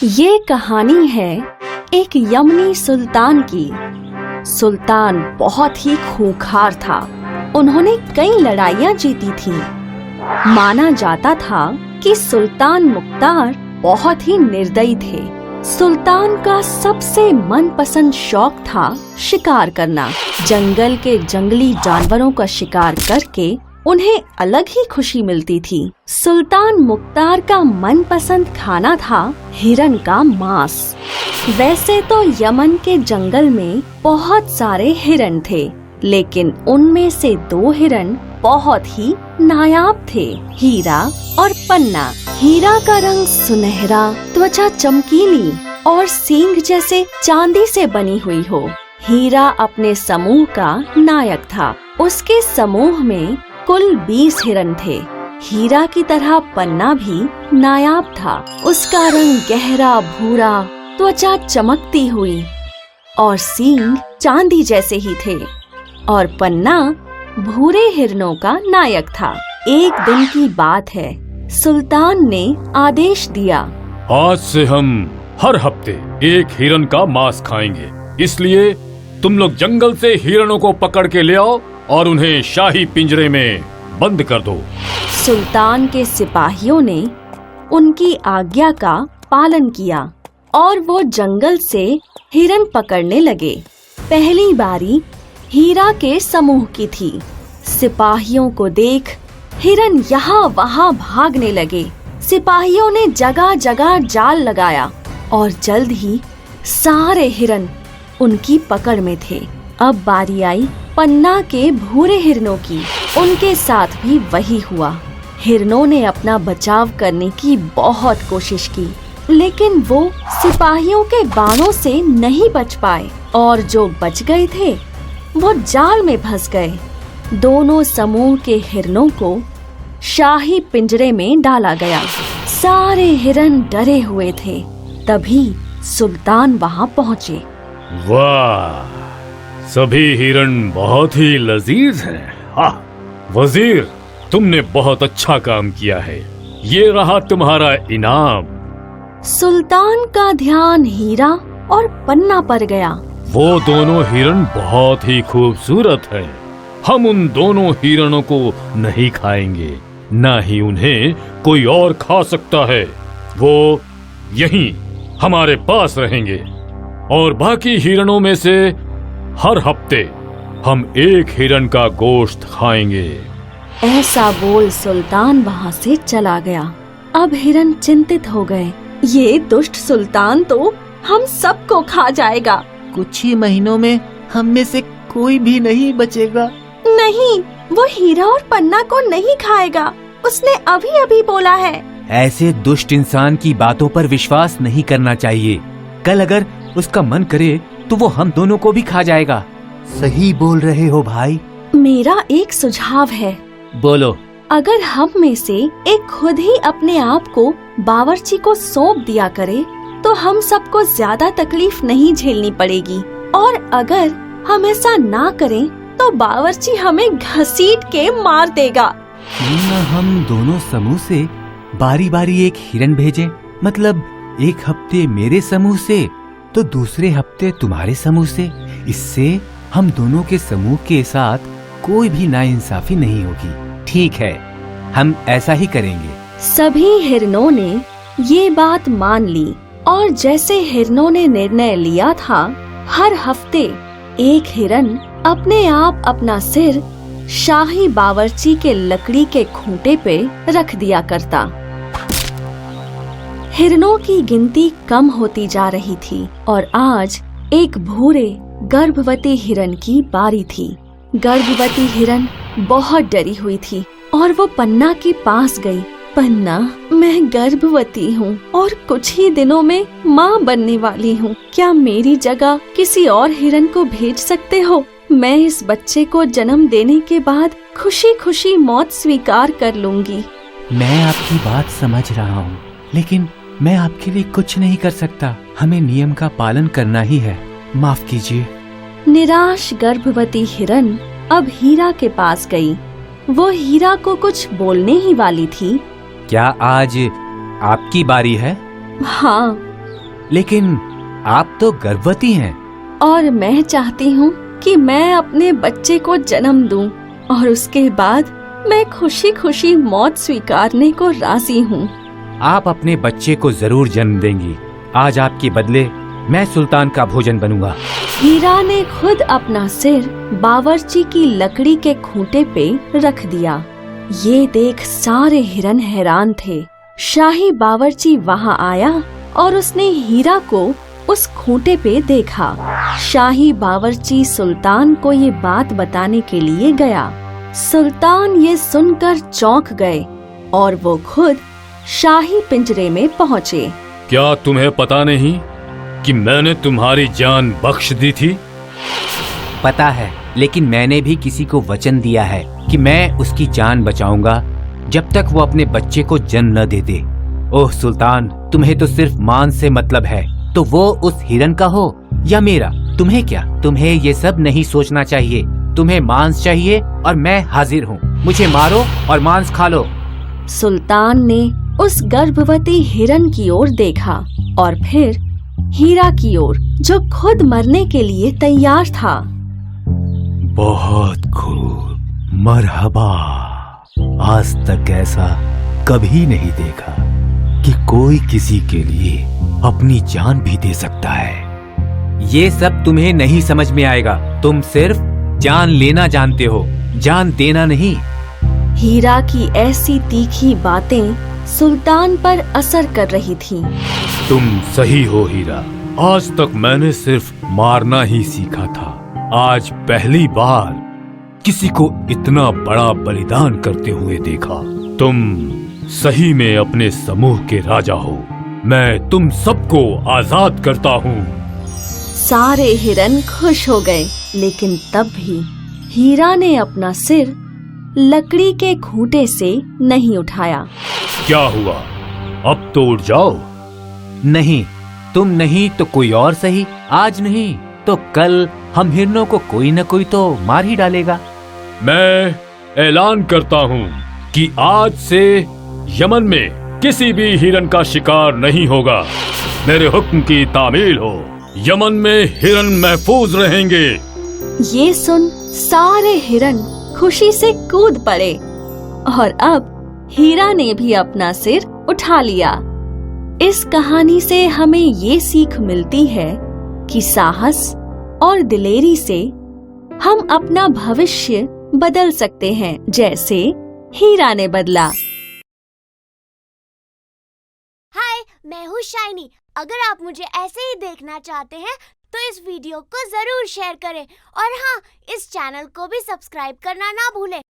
ये कहानी है एक यमनी सुल्तान की। सुल्तान बहुत ही खूंखार था। उन्होंने कई लड़ाइयाँ जीती थीं। माना जाता था कि सुल्तान मुख्तार बहुत ही निर्दयी थे। सुल्तान का सबसे मनपसंद शौक था शिकार करना। जंगल के जंगली जानवरों का शिकार करके उन्हें अलग ही खुशी मिलती थी। सुल्तान मुख्तार का मनपसंद खाना था हिरन का मांस। वैसे तो यमन के जंगल में बहुत सारे हिरन थे, लेकिन उनमें से दो हिरन बहुत ही नायाब थे, हीरा और पन्ना। हीरा का रंग सुनहरा, त्वचा चमकीली और सींग जैसे चांदी से बनी हुई हो। हीरा अपने समूह का नायक था। उसके समूह में कुल 20 हिरन थे। हीरा की तरह पन्ना भी नायाब था। उसका रंग गहरा भूरा, त्वचा चमकती हुई और सींग चांदी जैसे ही थे। और पन्ना भूरे हिरनों का नायक था। एक दिन की बात है, सुल्तान ने आदेश दिया, आज से हम हर हफ्ते एक हिरन का मांस खाएंगे। इसलिए तुम लोग जंगल से हिरणों को पकड़ के ले आओ और उन्हें शाही पिंजरे में बंद कर दो। सुल्तान के सिपाहियों ने उनकी आज्ञा का पालन किया और वो जंगल से हिरन पकड़ने लगे। पहली बारी हीरा के समूह की थी। सिपाहियों को देख हिरन यहाँ वहाँ भागने लगे। सिपाहियों ने जगह जगह जाल लगाया और जल्द ही सारे हिरन उनकी पकड़ में थे। अब बारी आई पन्ना के भूरे हिरनों की। उनके साथ भी वही हुआ। हिरनों ने अपना बचाव करने की बहुत कोशिश की, लेकिन वो सिपाहियों के बाणों से नहीं बच पाए और जो बच गए थे वो जाल में फंस गए। दोनों समूह के हिरनों को शाही पिंजरे में डाला गया। सारे हिरन डरे हुए थे। तभी सुल्तान वहाँ पहुँचे। वाह, सभी हिरन बहुत ही लजीज हैं। हाँ, वजीर, तुमने बहुत अच्छा काम किया है। ये रहा तुम्हारा इनाम। सुल्तान का ध्यान हीरा और पन्ना पर गया। वो दोनों हिरन बहुत ही खूबसूरत हैं। हम उन दोनों हिरणों को नहीं खाएंगे, ना ही उन्हें कोई और खा सकता है। वो यहीं हमारे पास रहेंगे और बाकी हिरणों में से हर हफ्ते हम एक हिरन का गोश्त खाएंगे। ऐसा बोल सुल्तान वहाँ से चला गया। अब हिरन चिंतित हो गए। ये दुष्ट सुल्तान तो हम सबको खा जाएगा। कुछ ही महीनों में हम में से कोई भी नहीं बचेगा। नहीं, वो हीरा और पन्ना को नहीं खाएगा। उसने अभी अभी बोला है। ऐसे दुष्ट इंसान की बातों पर विश्वास नहीं करना चाहिए। कल अगर उसका मन करे तो वो हम दोनों को भी खा जाएगा। सही बोल रहे हो भाई। मेरा एक सुझाव है। बोलो। अगर हम में से एक खुद ही अपने आप को बावर्ची को सौंप दिया करे तो हम सबको ज्यादा तकलीफ नहीं झेलनी पड़ेगी। और अगर हम ऐसा ना करें तो बावर्ची हमें घसीट के मार देगा। क्यों न हम दोनों समूह से बारी बारी एक हिरन भेजें? मतलब एक हफ्ते मेरे समूह से तो दूसरे हफ्ते तुम्हारे समूह से। इससे हम दोनों के समूह के साथ कोई भी नाइंसाफी नहीं होगी। ठीक है, हम ऐसा ही करेंगे। सभी हिरनों ने ये बात मान ली और जैसे हिरनों ने निर्णय लिया था, हर हफ्ते एक हिरन अपने आप अपना सिर शाही बावर्ची के लकड़ी के खूंटे पे रख दिया करता। हिरनों की गिनती कम होती जा रही थी और आज एक भूरे गर्भवती हिरन की बारी थी। गर्भवती हिरन बहुत डरी हुई थी और वो पन्ना के पास गई। पन्ना, मैं गर्भवती हूँ और कुछ ही दिनों में माँ बनने वाली हूँ। क्या मेरी जगह किसी और हिरन को भेज सकते हो? मैं इस बच्चे को जन्म देने के बाद खुशी खुशी मौत स्वीकार कर लूंगी। मैं आपकी बात समझ रहा हूँ, लेकिन मैं आपके लिए कुछ नहीं कर सकता। हमें नियम का पालन करना ही है। माफ कीजिए। निराश गर्भवती हिरन अब हीरा के पास गई। वो हीरा को कुछ बोलने ही वाली थी। क्या आज आपकी बारी है? हाँ, लेकिन आप तो गर्भवती हैं। और मैं चाहती हूँ कि मैं अपने बच्चे को जन्म दूं और उसके बाद मैं खुशी खुशी मौत स्वीकारने को राजी हूँ। आप अपने बच्चे को जरूर जन्म देंगी। आज आपके बदले मैं सुल्तान का भोजन बनूंगा। हीरा ने खुद अपना सिर बावर्ची की लकड़ी के खूंटे पे रख दिया। ये देख सारे हिरन हैरान थे। शाही बावर्ची वहाँ आया और उसने हीरा को उस खूंटे पे देखा। शाही बावर्ची सुल्तान को ये बात बताने के लिए गया। सुल्तान ये सुनकर चौंक गए और वो खुद शाही पिंजरे में पहुँचे। क्या तुम्हें पता नहीं कि मैंने तुम्हारी जान बख्श दी थी? पता है, लेकिन मैंने भी किसी को वचन दिया है कि मैं उसकी जान बचाऊंगा जब तक वो अपने बच्चे को जन्म न दे दे। ओह सुल्तान, तुम्हें तो सिर्फ मांस से मतलब है, तो वो उस हिरन का हो या मेरा, तुम्हें क्या? तुम्हें ये सब नहीं सोचना चाहिए। तुम्हें मांस चाहिए और मैं हाजिर हूँ। मुझे मारो और मांस खा लो। सुल्तान ने उस गर्भवती हिरन की ओर देखा और फिर हीरा की ओर, जो खुद मरने के लिए तैयार था। बहुत खूब, मरहबा। आज तक ऐसा कभी नहीं देखा कि कोई किसी के लिए अपनी जान भी दे सकता है। ये सब तुम्हें नहीं समझ में आएगा। तुम सिर्फ जान लेना जानते हो, जान देना नहीं। हीरा की ऐसी तीखी बातें सुल्तान पर असर कर रही थीं। तुम सही हो हीरा। आज तक मैंने सिर्फ मारना ही सीखा था। आज पहली बार किसी को इतना बड़ा बलिदान करते हुए देखा। तुम सही में अपने समूह के राजा हो। मैं तुम सबको आजाद करता हूँ। सारे हिरन खुश हो गए, लेकिन तब भी हीरा ने अपना सिर लकड़ी के खूंटे से नहीं उठाया। क्या हुआ? अब तो उठ जाओ। नहीं, तुम नहीं तो कोई और सही। आज नहीं तो कल हम हिरनों को कोई न कोई तो मार ही डालेगा। मैं ऐलान करता हूँ कि आज से यमन में किसी भी हिरन का शिकार नहीं होगा। मेरे हुक्म की तामील हो। यमन में हिरन महफूज रहेंगे। ये सुन सारे हिरन खुशी से कूद पड़े और अब हीरा ने भी अपना सिर उठा लिया। इस कहानी से हमें ये सीख मिलती है कि साहस और दिलेरी से हम अपना भविष्य बदल सकते हैं, जैसे हीरा ने बदला। हाय, मैं हूँ शाइनी। अगर आप मुझे ऐसे ही देखना चाहते हैं तो इस वीडियो को जरूर शेयर करें और हाँ, इस चैनल को भी सब्सक्राइब करना ना भूलें